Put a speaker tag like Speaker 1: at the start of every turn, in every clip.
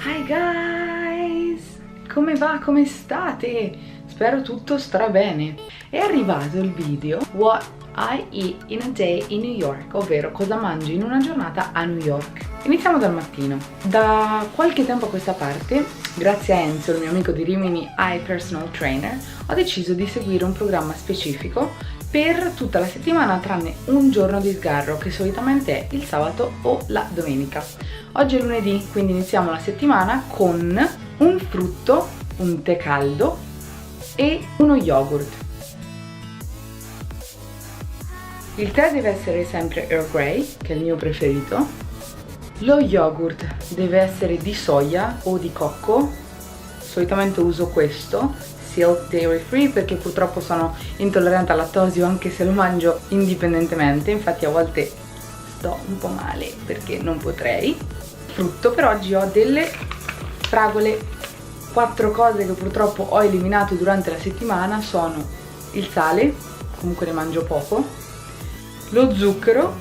Speaker 1: Hi guys! Come va? Come state? Spero tutto strabene. È arrivato il video What I eat in a day in New York, ovvero cosa mangio in una giornata a New York. Iniziamo dal mattino. Da qualche tempo a questa parte, grazie a Enzo, il mio amico di Rimini personal trainer, ho deciso di seguire un programma specifico per tutta la settimana tranne un giorno di sgarro, che solitamente è il sabato o la domenica. Oggi è lunedì, quindi iniziamo la settimana con un frutto, un tè caldo e uno yogurt. Il tè deve essere sempre Earl Grey, che è il mio preferito. Lo yogurt deve essere di soia o di cocco, solitamente uso questo, Silk Dairy Free, perché purtroppo sono intollerante al lattosio anche se lo mangio indipendentemente, infatti a volte sto un po' male perché non potrei. Frutto, per oggi ho delle fragole. 4 cose che purtroppo ho eliminato durante la settimana sono il sale, comunque ne mangio poco, lo zucchero,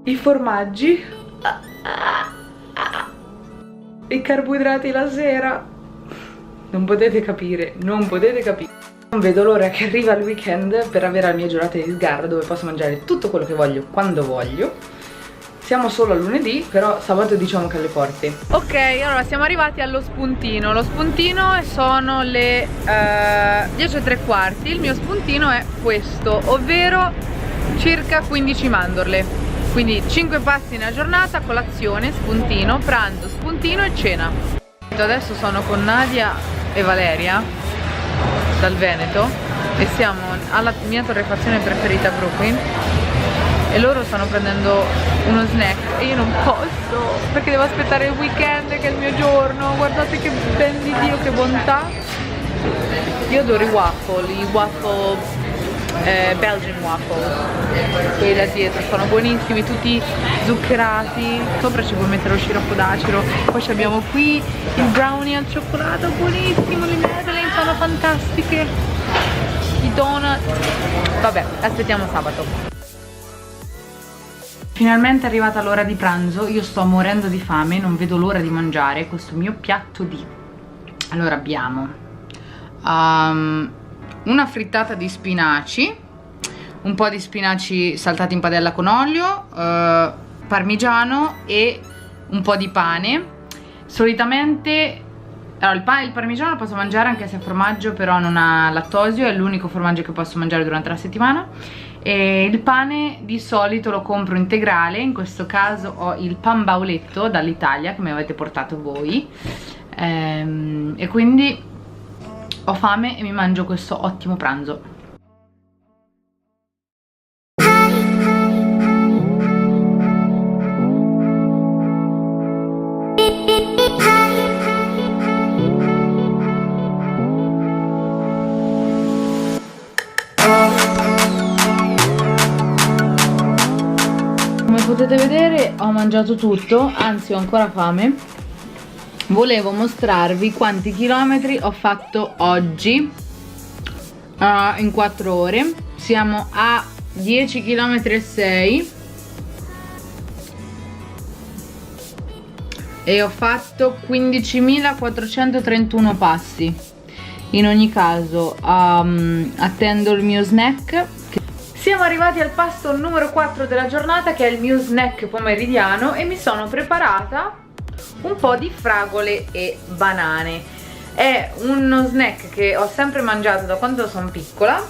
Speaker 1: i formaggi, i carboidrati la sera. Non potete capire, non potete capire. Non vedo l'ora che arriva il weekend per avere la mia giornata di sgarro dove posso mangiare tutto quello che voglio quando voglio. Siamo solo a lunedì, però sabato diciamo che alle porte. Ok, allora siamo arrivati allo spuntino. Lo spuntino sono le 10:15. Il mio spuntino è questo, ovvero circa 15 mandorle. Quindi 5 pasti nella giornata, colazione, spuntino, pranzo, spuntino e cena. Adesso sono con Nadia e Valeria dal Veneto e siamo alla mia torrefazione preferita a Brooklyn e loro stanno prendendo uno snack e io non posso perché devo aspettare il weekend che è il mio giorno. Guardate che ben di Dio, che bontà. Io adoro i waffle Belgian waffles, quelli da dietro sono buonissimi, tutti zuccherati, sopra ci puoi mettere lo sciroppo d'acero. Poi abbiamo qui il brownie al cioccolato, buonissimo, le Madeleine sono fantastiche, i donut. Vabbè, aspettiamo sabato. Finalmente è arrivata l'ora di pranzo, io sto morendo di fame, non vedo l'ora di mangiare questo mio piatto di... Allora abbiamo una frittata di spinaci, un po' di spinaci saltati in padella con olio, parmigiano e un po' di pane. Solitamente allora, il parmigiano lo posso mangiare anche se è formaggio, però non ha lattosio, è l'unico formaggio che posso mangiare durante la settimana. E il pane di solito lo compro integrale, in questo caso ho il pan bauletto dall'Italia che mi avete portato voi, e quindi ho fame e mi mangio questo ottimo pranzo. Come potete vedere ho mangiato tutto, anzi ho ancora fame. Volevo mostrarvi quanti chilometri ho fatto oggi in 4 ore. Siamo a 10 km e 6 e ho fatto 15.431 passi. In ogni caso attendo il mio snack. Siamo arrivati al pasto numero 4 della giornata, che è il mio snack pomeridiano, e mi sono preparata un po' di fragole e banane. È uno snack che ho sempre mangiato da quando sono piccola.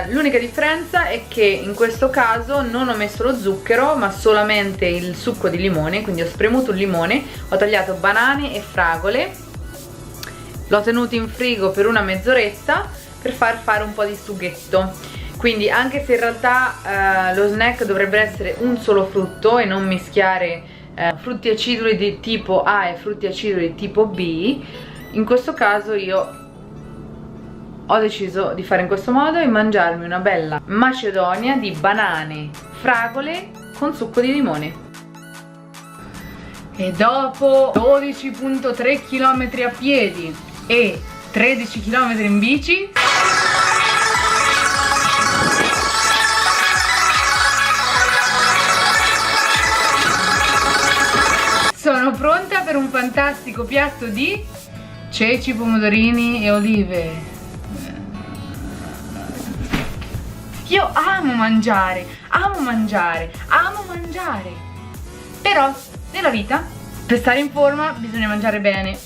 Speaker 1: L'unica differenza è che in questo caso non ho messo lo zucchero ma solamente il succo di limone, quindi ho spremuto il limone, ho tagliato banane e fragole, l'ho tenuto in frigo per una mezz'oretta per far fare un po' di sughetto. Quindi anche se in realtà lo snack dovrebbe essere un solo frutto e non mischiare frutti aciduli di tipo A e frutti aciduli di tipo B, in questo caso io ho deciso di fare in questo modo e mangiarmi una bella macedonia di banane, fragole con succo di limone. E dopo 12.3 km a piedi e 13 km in bici Sono pronta per un fantastico piatto di ceci, pomodorini e olive. Io amo mangiare, amo mangiare, amo mangiare. Però nella vita, per stare in forma bisogna mangiare bene.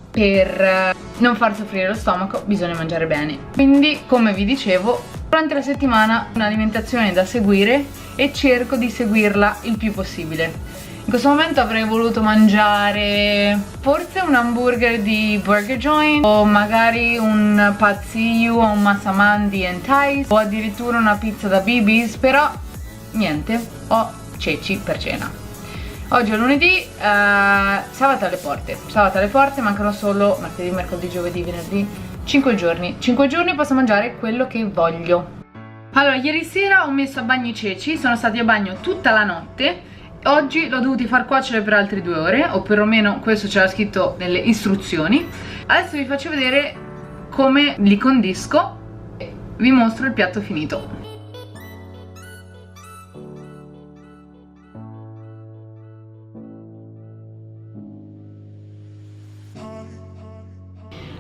Speaker 1: Per non far soffrire lo stomaco bisogna mangiare bene. Quindi, come vi dicevo, durante la settimana un'alimentazione da seguire e cerco di seguirla il più possibile. In questo momento avrei voluto mangiare forse un hamburger di Burger Joint, o magari un pad see ew o un massamandi and Thais, o addirittura una pizza da Bibi's, però niente, ho ceci per cena. Oggi è lunedì, sabato alle porte, mancano solo martedì, mercoledì, giovedì, venerdì, 5 giorni. 5 giorni posso mangiare quello che voglio. Allora, ieri sera ho messo a bagno i ceci, sono stati a bagno tutta la notte. Oggi l'ho dovuti far cuocere per altre 2 ore, o perlomeno questo c'era scritto nelle istruzioni. Adesso vi faccio vedere come li condisco e vi mostro il piatto finito.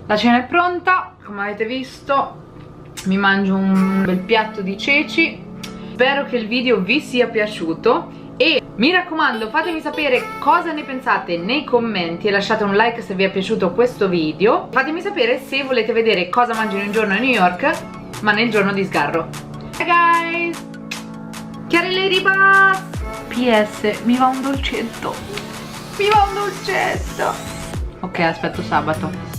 Speaker 1: La cena è pronta, come avete visto mi mangio un bel piatto di ceci. Spero che il video vi sia piaciuto e mi raccomando, fatemi sapere cosa ne pensate nei commenti e lasciate un like se vi è piaciuto questo video. Fatemi sapere se volete vedere cosa mangio in un giorno a New York, ma nel giorno di sgarro. Hey guys, Chiari Ladybug. PS, mi va un dolcetto. Mi va un dolcetto. Ok, aspetto sabato.